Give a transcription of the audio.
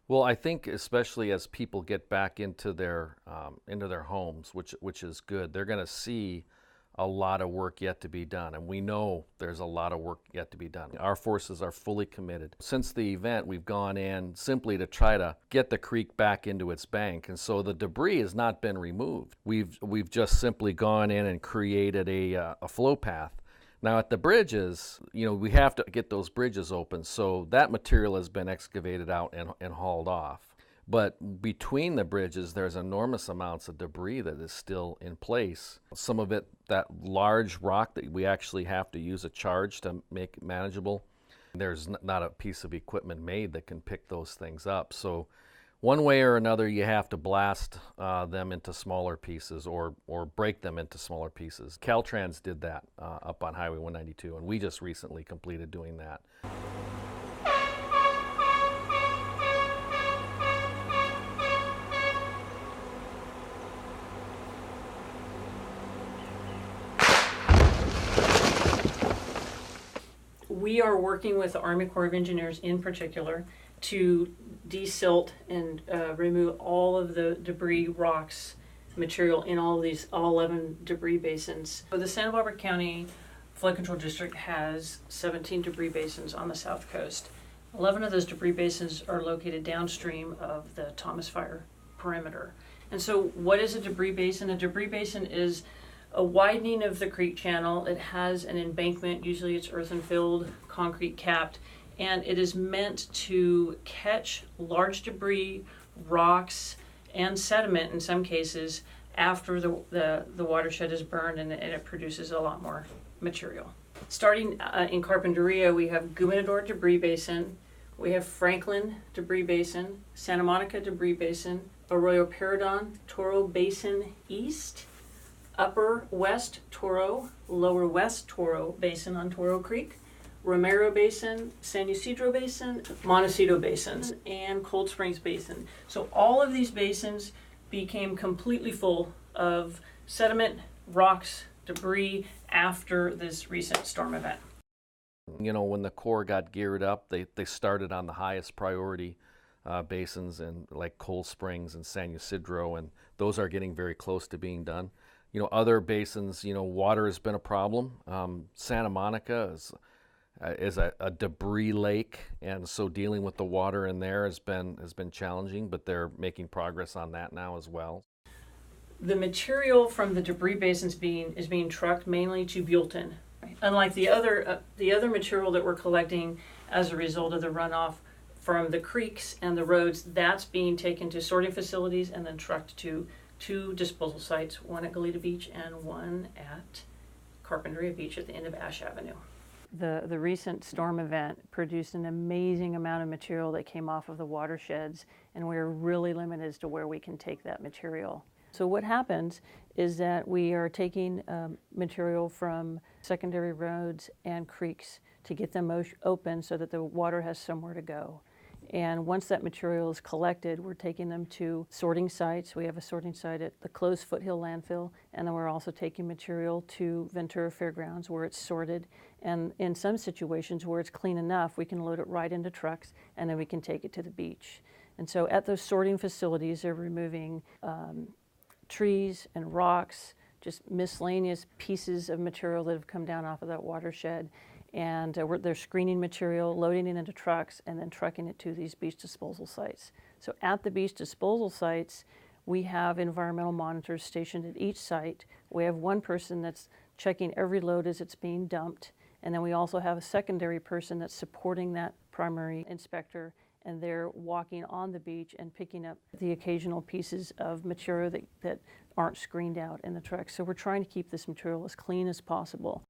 Well, I think especially as people get back into their homes, which is good, they're going to see a lot of work yet to be done, and we know there's a lot of work yet to be done. Our forces are fully committed. Since the event, we've gone in simply to try to get the creek back into its bank, and so the debris has not been removed. We've just simply gone in and created a flow path. Now at the bridges, we have to get those bridges open, so that material has been excavated out and hauled off. But between the bridges, there's enormous amounts of debris that is still in place. Some of it, that large rock that we actually have to use a charge to make manageable, there's not a piece of equipment made that can pick those things up. So one way or another, you have to blast them into smaller pieces or break them into smaller pieces. Caltrans did that up on Highway 192, and we just recently completed doing that. We are working with the Army Corps of Engineers in particular to desilt and remove all of the debris, rocks, material in all 11 debris basins. So the Santa Barbara County Flood Control District has 17 debris basins on the south coast. 11 of those debris basins are located downstream of the Thomas Fire perimeter. And so what is a debris basin? A debris basin is a widening of the creek channel. It has an embankment, usually it's earthen filled, concrete capped, and it is meant to catch large debris, rocks, and sediment in some cases after the watershed is burned, and it produces a lot more material. Starting in Carpinteria, we have Gubernador Debris Basin, we have Franklin Debris Basin, Santa Monica Debris Basin, Arroyo Paredon, Toro Basin East, Upper West Toro, Lower West Toro Basin on Toro Creek, Romero Basin, San Ysidro Basin, Montecito Basin, and Cold Springs Basin. So all of these basins became completely full of sediment, rocks, debris after this recent storm event. When the Corps got geared up, they started on the highest priority basins, and like Cold Springs and San Ysidro, and those are getting very close to being done. Other basins, water has been a problem. Santa Monica is a debris lake, and so dealing with the water in there has been challenging, but they're making progress on that now as well. The material from the debris basins is being trucked mainly to Buellton. Unlike the other material that we're collecting as a result of the runoff from the creeks and the roads, that's being taken to sorting facilities and then trucked to two disposal sites, one at Goleta Beach and one at Carpinteria Beach at the end of Ash Avenue. The recent storm event produced an amazing amount of material that came off of the watersheds, and we're really limited as to where we can take that material. So what happens is that we are taking material from secondary roads and creeks to get them open so that the water has somewhere to go. And once that material is collected, we're taking them to sorting sites. We have a sorting site at the closed Foothill landfill, and then we're also taking material to Ventura Fairgrounds where it's sorted. And in some situations where it's clean enough, we can load it right into trucks, and then we can take it to the beach. And so at those sorting facilities, they're removing trees and rocks, just miscellaneous pieces of material that have come down off of that watershed. And they're screening material, loading it into trucks, and then trucking it to these beach disposal sites. So at the beach disposal sites, we have environmental monitors stationed at each site. We have one person that's checking every load as it's being dumped, and then we also have a secondary person that's supporting that primary inspector, and they're walking on the beach and picking up the occasional pieces of material that aren't screened out in the trucks. So we're trying to keep this material as clean as possible.